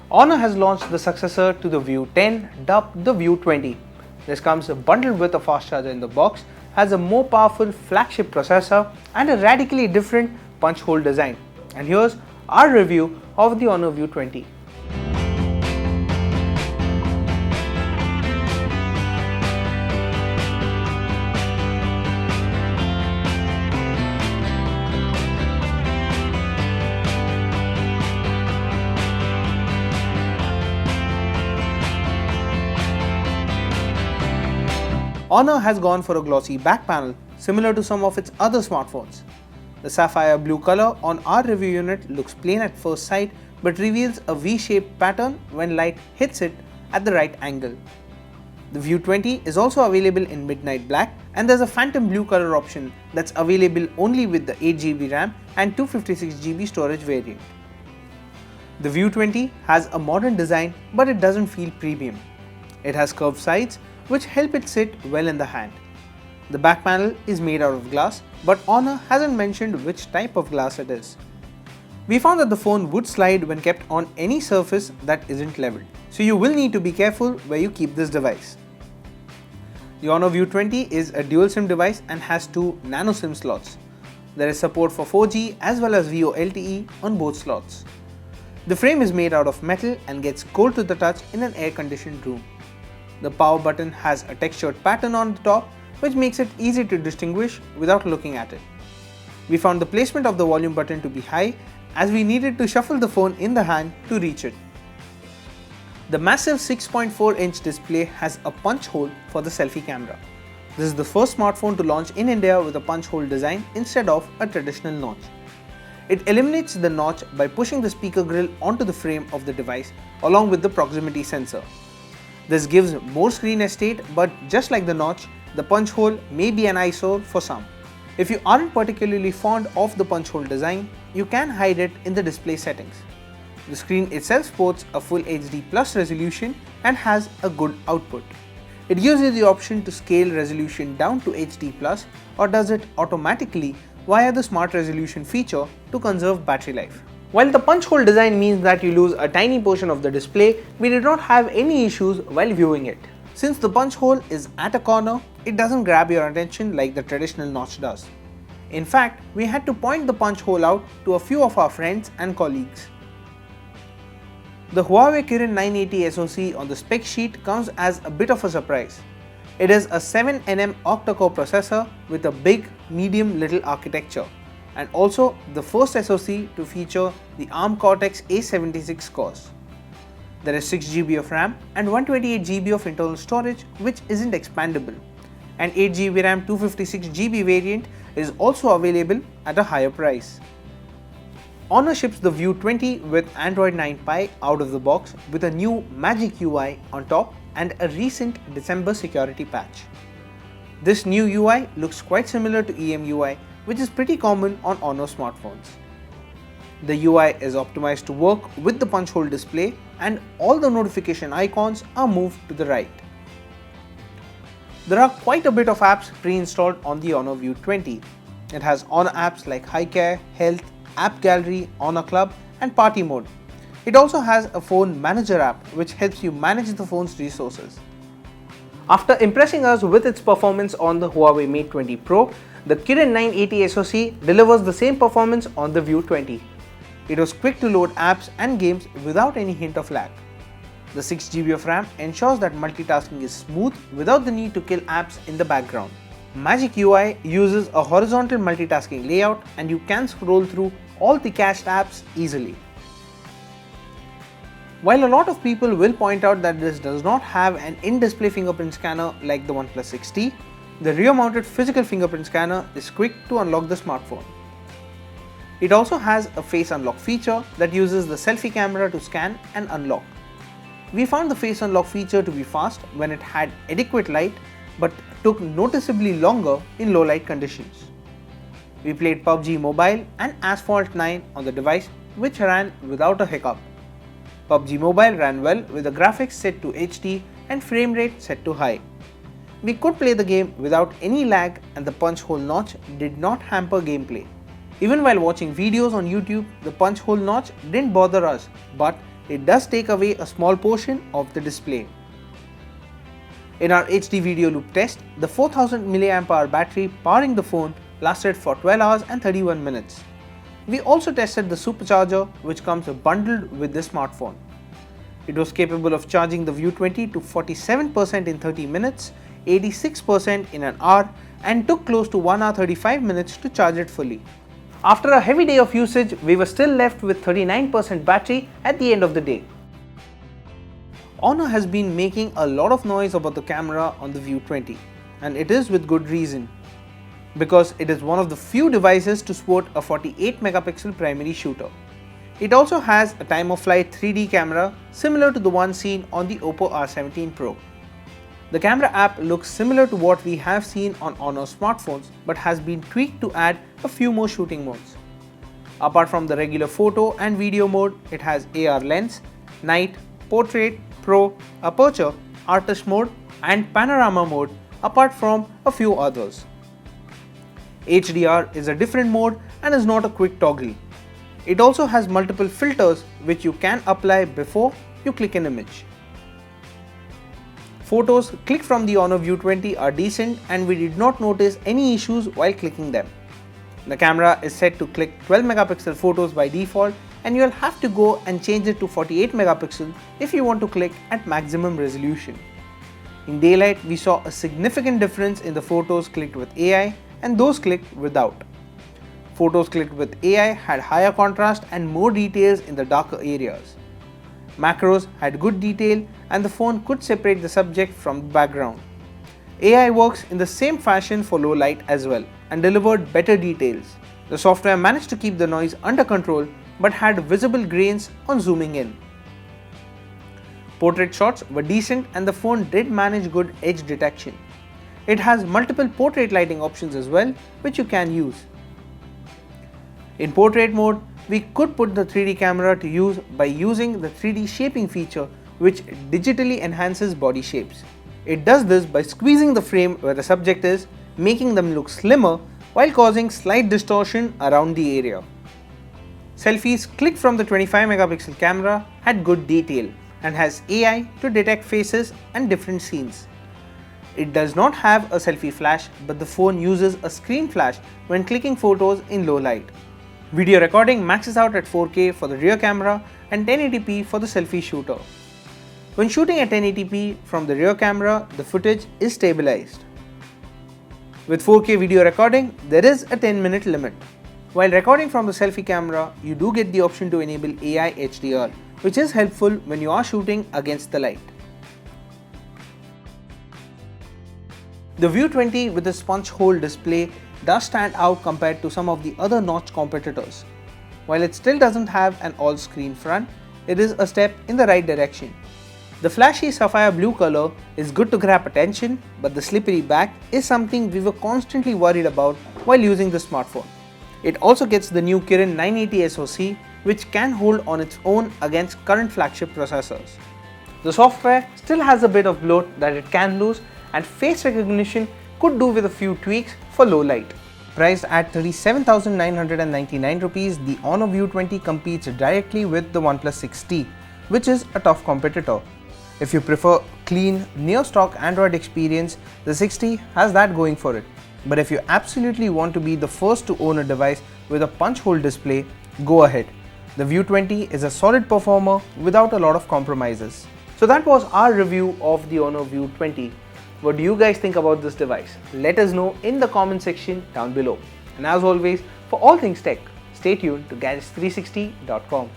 Honor has launched the successor to the View 10, dubbed the View 20. This comes bundled with a fast charger in the box, has a more powerful flagship processor and a radically different punch hole design. And here's our review of the Honor View 20. Honor has gone for a glossy back panel similar to some of its other smartphones. The sapphire blue color on our review unit looks plain at first sight but reveals a V-shaped pattern when light hits it at the right angle. The View 20 is also available in midnight black, and there's a phantom blue color option that's available only with the 8GB RAM and 256GB storage variant. The View 20 has a modern design but it doesn't feel premium. It has curved sides which help it sit well in the hand. The back panel is made out of glass, but Honor hasn't mentioned which type of glass it is. We found that the phone would slide when kept on any surface that isn't leveled, so you will need to be careful where you keep this device. The Honor View 20 is a dual SIM device and has two nano SIM slots. There is support for 4G as well as VoLTE on both slots. The frame is made out of metal and gets cold to the touch in an air-conditioned room. The power button has a textured pattern on the top, which makes it easy to distinguish without looking at it. We found the placement of the volume button to be high as we needed to shuffle the phone in the hand to reach it. The massive 6.4-inch display has a punch hole for the selfie camera. This is the first smartphone to launch in India with a punch hole design instead of a traditional notch. It eliminates the notch by pushing the speaker grill onto the frame of the device along with the proximity sensor. This gives more screen estate, but just like the notch, the punch hole may be an eyesore for some. If you aren't particularly fond of the punch hole design, you can hide it in the display settings. The screen itself sports a Full HD Plus resolution and has a good output. It gives you the option to scale resolution down to HD Plus or does it automatically via the Smart Resolution feature to conserve battery life. While the punch hole design means that you lose a tiny portion of the display, we did not have any issues while viewing it. Since the punch hole is at a corner, it doesn't grab your attention like the traditional notch does. In fact, we had to point the punch hole out to a few of our friends and colleagues. The Huawei Kirin 980 SoC on the spec sheet comes as a bit of a surprise. It is a 7nm octa-core processor with a big, medium, little architecture, and also the first SoC to feature the ARM Cortex A76 cores. There is 6GB of RAM and 128GB of internal storage, which isn't expandable. An 8GB RAM 256GB variant is also available at a higher price. Honor ships the View 20 with Android 9 Pie out of the box with a new Magic UI on top and a recent December security patch. This new UI looks quite similar to EMUI, which is pretty common on Honor smartphones. The UI is optimized to work with the punch hole display and all the notification icons are moved to the right. There are quite a bit of apps pre-installed on the Honor View 20. It has Honor apps like High Care, Health, App Gallery, Honor Club and Party Mode. It also has a phone manager app which helps you manage the phone's resources. After impressing us with its performance on the Huawei Mate 20 Pro, the Kirin 980 SoC delivers the same performance on the View 20. It was quick to load apps and games without any hint of lag. The 6GB of RAM ensures that multitasking is smooth without the need to kill apps in the background. Magic UI uses a horizontal multitasking layout and you can scroll through all the cached apps easily. While a lot of people will point out that this does not have an in-display fingerprint scanner like the OnePlus 6T, the rear-mounted physical fingerprint scanner is quick to unlock the smartphone. It also has a face unlock feature that uses the selfie camera to scan and unlock. We found the face unlock feature to be fast when it had adequate light but took noticeably longer in low light conditions. We played Pubg Mobile and Asphalt 9 on the device, which ran without a hiccup. Pubg Mobile ran well with the graphics set to HD and frame rate set to high. We could play the game without any lag and the punch hole notch did not hamper gameplay. Even while watching videos on YouTube, the punch hole notch didn't bother us, but it does take away a small portion of the display. In our HD video loop test, the 4000 mAh battery powering the phone lasted for 12 hours and 31 minutes. We also tested the supercharger, which comes bundled with the smartphone. It was capable of charging the View 20 to 47% in 30 minutes, 86% in an hour, and took close to 1 hour 35 minutes to charge it fully. After a heavy day of usage, we were still left with 39% battery at the end of the day. Honor has been making a lot of noise about the camera on the View 20, and it is with good reason, because it is one of the few devices to sport a 48 megapixel primary shooter. It also has a time of flight 3D camera similar to the one seen on the Oppo R17 Pro. The camera app looks similar to what we have seen on Honor smartphones, but has been tweaked to add a few more shooting modes. Apart from the regular photo and video mode, it has AR lens, night, portrait, pro, aperture, artist mode and panorama mode, apart from a few others. HDR is a different mode and is not a quick toggle. It also has multiple filters which you can apply before you click an image. Photos clicked from the Honor View 20 are decent and we did not notice any issues while clicking them. The camera is set to click 12 megapixel photos by default, and you'll have to go and change it to 48 megapixel if you want to click at maximum resolution. In daylight, we saw a significant difference in the photos clicked with AI and those clicked without. Photos clicked with AI had higher contrast and more details in the darker areas. Macros had good detail and the phone could separate the subject from the background. AI works in the same fashion for low light as well and delivered better details. The software managed to keep the noise under control but had visible grains on zooming in. Portrait shots were decent and the phone did manage good edge detection. It has multiple portrait lighting options as well, which you can use. In portrait mode, we could put the 3D camera to use by using the 3D shaping feature, which digitally enhances body shapes. It does this by squeezing the frame where the subject is, making them look slimmer while causing slight distortion around the area. Selfies clicked from the 25 megapixel camera had good detail and has AI to detect faces and different scenes. It does not have a selfie flash, but the phone uses a screen flash when clicking photos in low light. Video recording maxes out at 4K for the rear camera and 1080p for the selfie shooter. When shooting at 1080p from the rear camera, the footage is stabilized. With 4K video recording, there is a 10-minute limit. While recording from the selfie camera, you do get the option to enable AI HDR, which is helpful when you are shooting against the light. The View 20 with a sponge hole display does stand out compared to some of the other notch competitors. While it still doesn't have an all-screen front, it is a step in the right direction. The flashy sapphire blue color is good to grab attention, but the slippery back is something we were constantly worried about while using the smartphone. It also gets the new Kirin 980 SoC, which can hold on its own against current flagship processors. The software still has a bit of bloat that it can lose, and face recognition could do with a few tweaks for low light. Priced at 37,999 rupees, the Honor View 20 competes directly with the OnePlus 6T, which is a tough competitor. If you prefer clean, near-stock Android experience, the 6T has that going for it. But if you absolutely want to be the first to own a device with a punch hole display, go ahead. The View 20 is a solid performer without a lot of compromises. So that was our review of the Honor View 20. What do you guys think about this device? Let us know in the comment section down below. And as always, for all things tech, stay tuned to gadgets360.com.